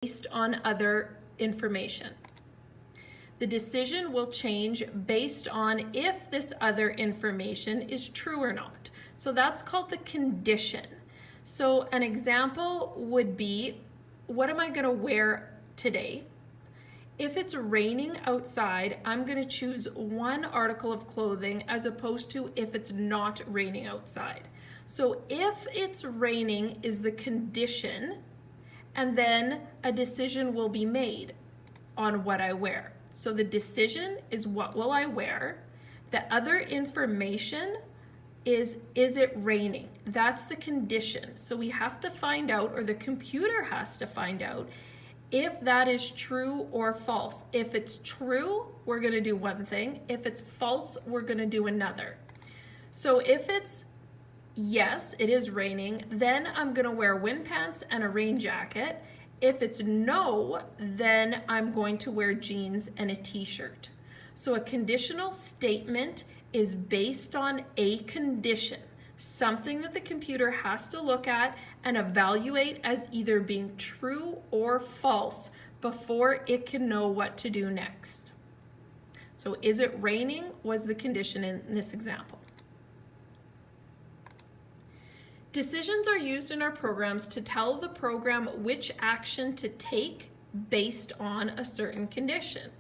based on other information. The decision will change based on if this other information is true or not. So that's called the condition. So an example would be, what am I going to wear today? If it's raining outside, I'm going to choose one article of clothing as opposed to if it's not raining outside. So if it's raining is the condition, and then a decision will be made on what I wear. So the decision is what will I wear. The other information is it raining? That's the condition. So we have to find out, or the computer has to find out, if that is true or false. If it's true, we're going to do one thing. If it's false, we're going to do another. So if it's yes, it is raining, then I'm going to wear wind pants and a rain jacket. If it's no, then I'm going to wear jeans and a t-shirt. So a conditional statement is based on a condition, something that the computer has to look at and evaluate as either being true or false before it can know what to do next. So is it raining was the condition in this example. Decisions are used in our programs to tell the program which action to take based on a certain condition.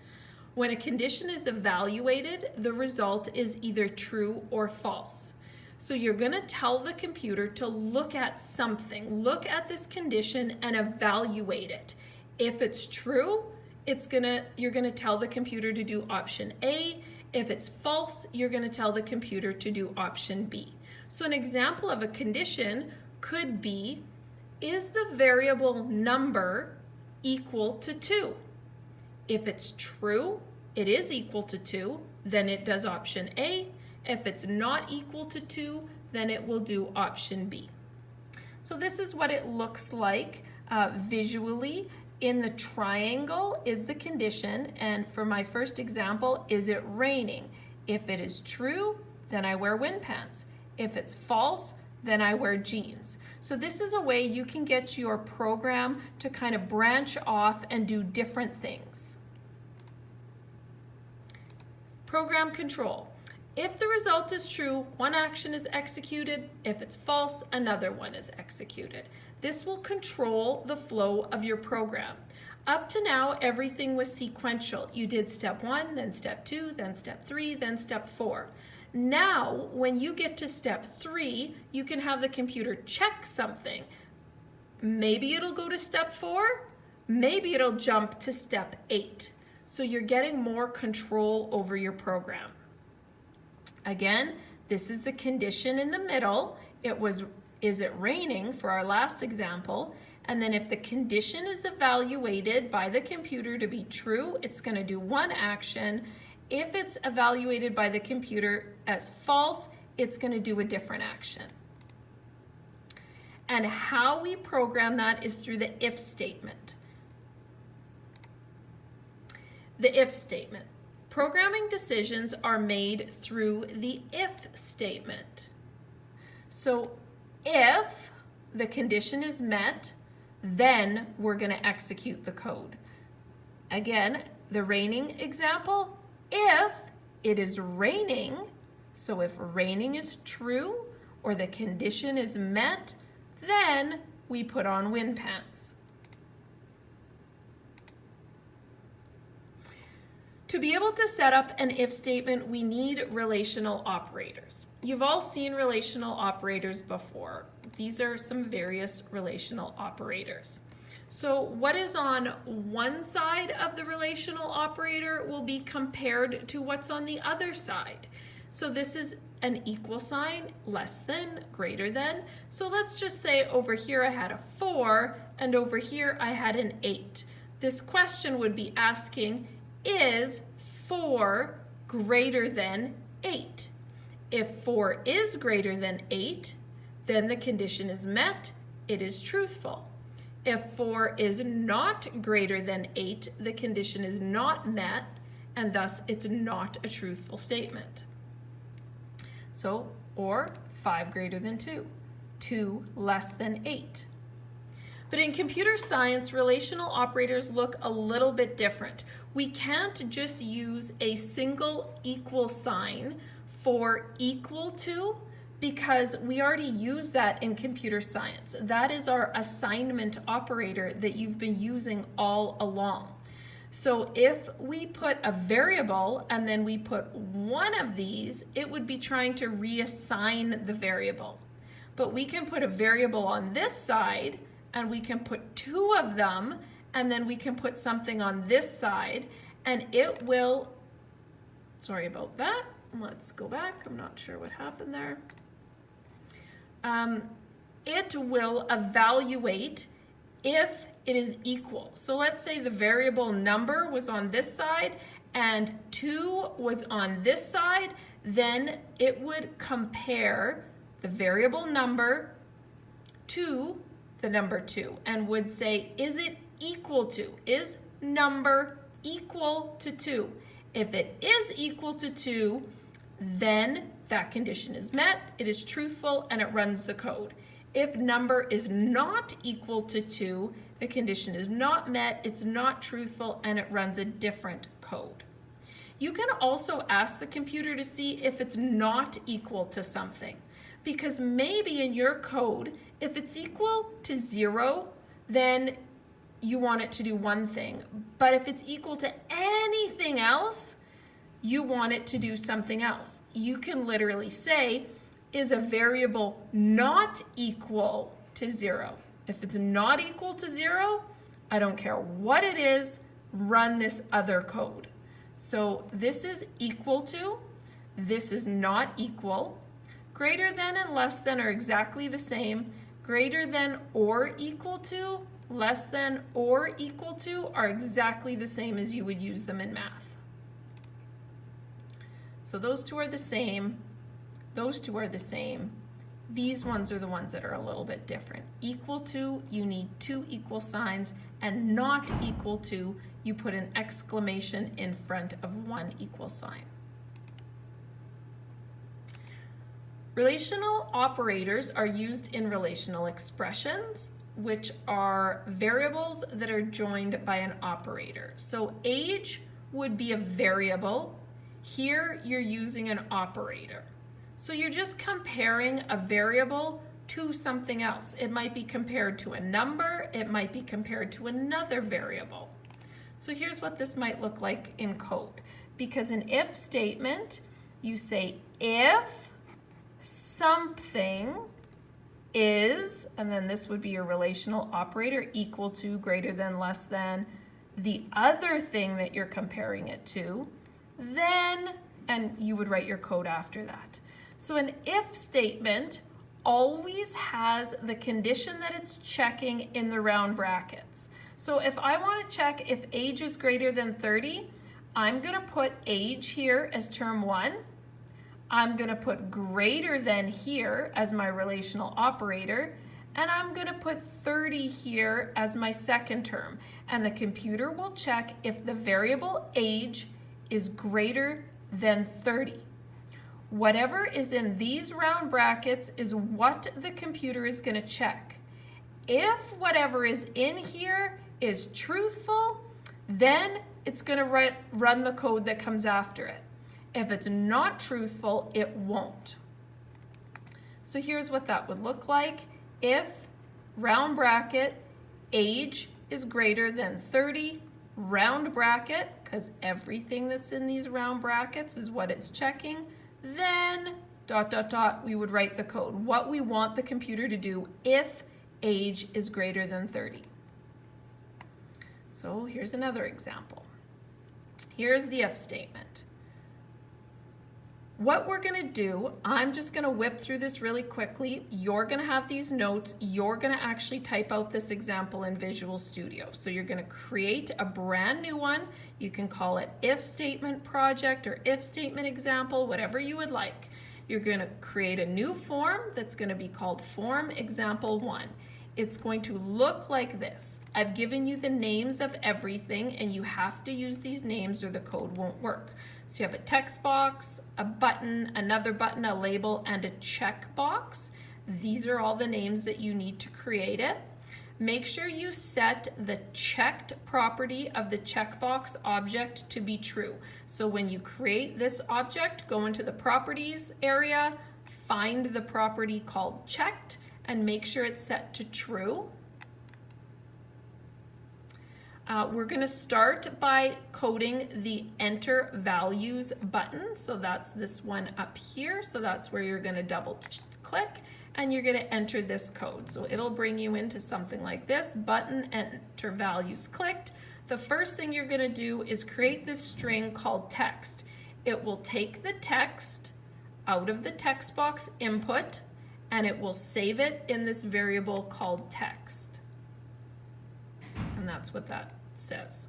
When a condition is evaluated, the result is either true or false. So you're going to tell the computer to look at something, look at this condition and evaluate it. If it's true, you're going to tell the computer to do option A. If it's false, you're going to tell the computer to do option B. So an example of a condition could be, is the variable number equal to 2? If it's true, it is equal to 2, then it does option A. If it's not equal to 2, then it will do option B. So this is what it looks like visually. In the triangle is the condition, and for my first example, is it raining? If it is true, then I wear wind pants. If it's false, then I wear jeans. So this is a way you can get your program to kind of branch off and do different things. Program control. If the result is true, one action is executed. If it's false, another one is executed. This will control the flow of your program. Up to now, everything was sequential. You did step 1, then step 2, then step 3, then step 4. Now, when you get to step 3, you can have the computer check something. Maybe it'll go to step 4, maybe it'll jump to step 8. So you're getting more control over your program. Again, this is the condition in the middle. Is it raining for our last example? And then if the condition is evaluated by the computer to be true, it's going to do one action. If it's evaluated by the computer as false, it's going to do a different action. And how we program that is through the if statement. The if statement. Programming decisions are made through the if statement. So if the condition is met, then we're going to execute the code. Again, the raining example, if it is raining, so if raining is true or the condition is met, then we put on wind pants. To be able to set up an if statement, we need relational operators. You've all seen relational operators before. These are some various relational operators. So what is on one side of the relational operator will be compared to what's on the other side. So this is an equal sign, less than, greater than. So let's just say over here I had a 4 and over here I had an 8. This question would be asking, is 4 greater than 8? If 4 is greater than 8, then the condition is met, it is truthful. If 4 is not greater than 8, the condition is not met, and thus it's not a truthful statement. So, or 5 greater than 2, 2 less than 8. But in computer science, relational operators look a little bit different. We can't just use a single equal sign for equal to, because we already use that in computer science. That is our assignment operator that you've been using all along. So if we put a variable and then we put one of these, it would be trying to reassign the variable. But we can put a variable on this side, and we can put two of them, and then we can put something on this side, and it will, sorry about that, let's go back, I'm not sure what happened there. It will evaluate if it is equal. So let's say the variable number was on this side and 2 was on this side, then it would compare the variable number to the number 2 and would say, is it equal to? Is number equal to 2? If it is equal to 2, then that condition is met, it is truthful, and it runs the code. If number is not equal to 2, the condition is not met, it's not truthful, and it runs a different code. You can also ask the computer to see if it's not equal to something, because maybe in your code, if it's equal to 0, then you want it to do one thing. But if it's equal to anything else, you want it to do something else. You can literally say, is a variable not equal to 0? If it's not equal to 0, I don't care what it is, run this other code. So this is equal to, this is not equal. Greater than and less than are exactly the same. Greater than or equal to, less than or equal to are exactly the same as you would use them in math. So those two are the same. Those two are the same. These ones are the ones that are a little bit different. Equal to, you need two equal signs, and not equal to, you put an exclamation in front of one equal sign. Relational operators are used in relational expressions, which are variables that are joined by an operator. So age would be a variable. Here you're using an operator. So you're just comparing a variable to something else. It might be compared to a number, it might be compared to another variable. So here's what this might look like in code. Because an if statement, you say if something is, and then this would be your relational operator, equal to, greater than, less than, the other thing that you're comparing it to, then, and you would write your code after that. So an if statement always has the condition that it's checking in the round brackets. So if I want to check if age is greater than 30, I'm going to put age here as term 1. I'm going to put greater than here as my relational operator, and I'm going to put 30 here as my second term. And the computer will check if the variable age is greater than 30. Whatever is in these round brackets is what the computer is going to check. If whatever is in here is truthful, then it's going to run the code that comes after it. If it's not truthful, it won't. So here's what that would look like. If round bracket age is greater than 30, round bracket, because everything that's in these round brackets is what it's checking, then ... we would write the code, what we want the computer to do if age is greater than 30. So here's another example. Here's the if statement. What we're going to do, I'm just going to whip through this really quickly. You're going to have these notes. You're going to actually type out this example in Visual Studio. So you're going to create a brand new one. You can call it if statement project or if statement example, whatever you would like. You're going to create a new form that's going to be called form example 1. It's going to look like this. I've given you the names of everything, and you have to use these names or the code won't work. So you have a text box, a button, another button, a label, and a check box. These are all the names that you need to create it. make sure you set the checked property of the checkbox object to be true. So when you create this object, go into the properties area, find the property called checked, and make sure it's set to true. We're going to start by coding the enter values button. So that's this one up here. So that's where you're going to double click and you're going to enter this code. So it'll bring you into something like this, button, enter values clicked. The first thing you're going to do is create this string called text. It will take the text out of the text box input and it will save it in this variable called text. And that's what that says.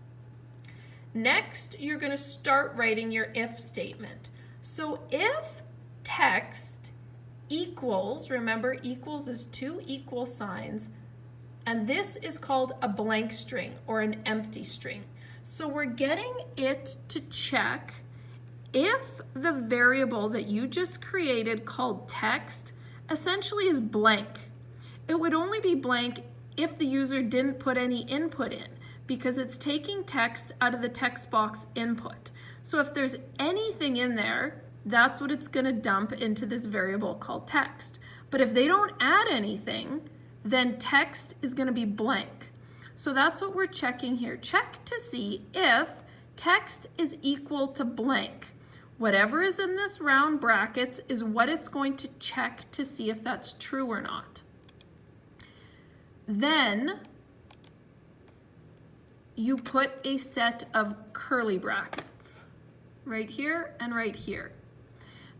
Next, you're going to start writing your if statement. So if text equals, remember equals is two equal signs, and this is called a blank string or an empty string. So we're getting it to check if the variable that you just created called text essentially is blank. It would only be blank if the user didn't put any input in, because it's taking text out of the text box input. So if there's anything in there, that's what it's going to dump into this variable called text. But if they don't add anything, then text is going to be blank. So that's what we're checking here. Check to see if text is equal to blank. Whatever is in this round brackets is what it's going to check to see if that's true or not. Then you put a set of curly brackets right here and right here.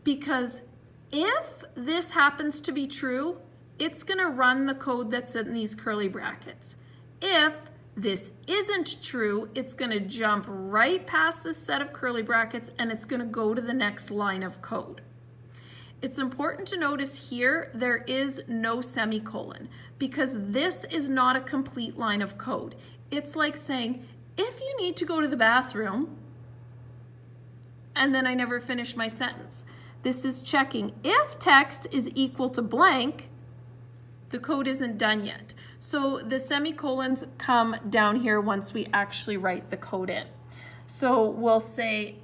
Because if this happens to be true, it's going to run the code that's in these curly brackets. If this isn't true, it's going to jump right past this set of curly brackets and it's going to go to the next line of code. It's important to notice here there is no semicolon because this is not a complete line of code. It's like saying, if you need to go to the bathroom, and then I never finish my sentence. This is checking if text is equal to blank, the code isn't done yet. So the semicolons come down here once we actually write the code in. So we'll say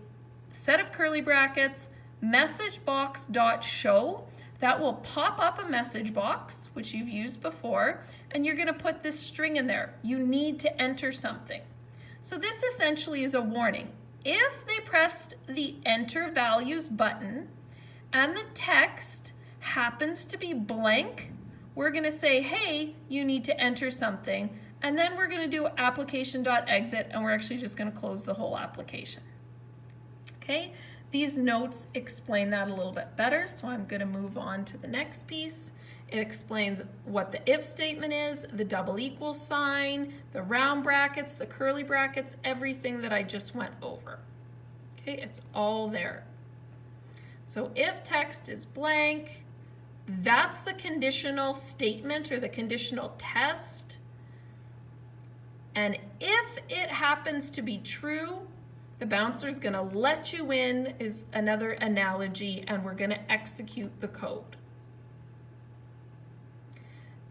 set of curly brackets, message box dot show. That will pop up a message box, which you've used before, and you're going to put this string in there. You need to enter something. So this essentially is a warning. If they pressed the enter values button and the text happens to be blank, we're going to say, hey, you need to enter something, and then we're going to do application.exit, and we're actually just going to close the whole application. Okay? These notes explain that a little bit better, so I'm going to move on to the next piece. It explains what the if statement is, the double equal sign, the round brackets, the curly brackets, everything that I just went over. Okay, it's all there. So if text is blank, that's the conditional statement or the conditional test. And if it happens to be true, the bouncer is going to let you in is another analogy, and we're going to execute the code.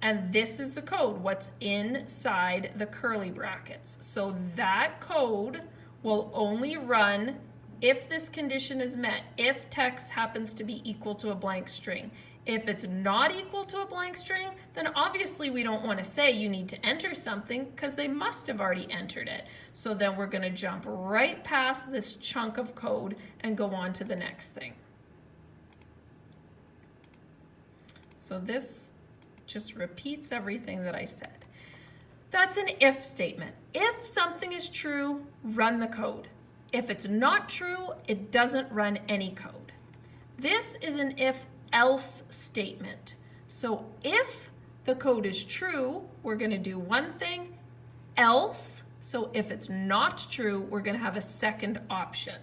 And this is the code, what's inside the curly brackets. So that code will only run if this condition is met, if text happens to be equal to a blank string. If it's not equal to a blank string, then obviously we don't want to say you need to enter something because they must have already entered it. So then we're going to jump right past this chunk of code and go on to the next thing. So this just repeats everything that I said. That's an if statement. If something is true, run the code. If it's not true, it doesn't run any code. This is an if-else statement. So if the code is true, we're going to do one thing. Else, so if it's not true, we're going to have a second option.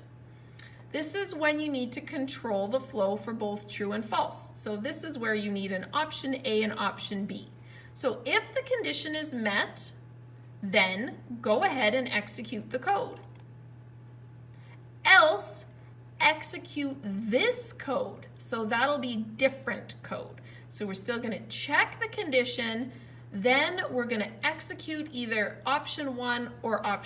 This is when you need to control the flow for both true and false. So this is where you need an option A and option B. So if the condition is met, then go ahead and execute the code. Else, execute this code. So that'll be different code. So we're still going to check the condition. Then we're going to execute either option 1 or option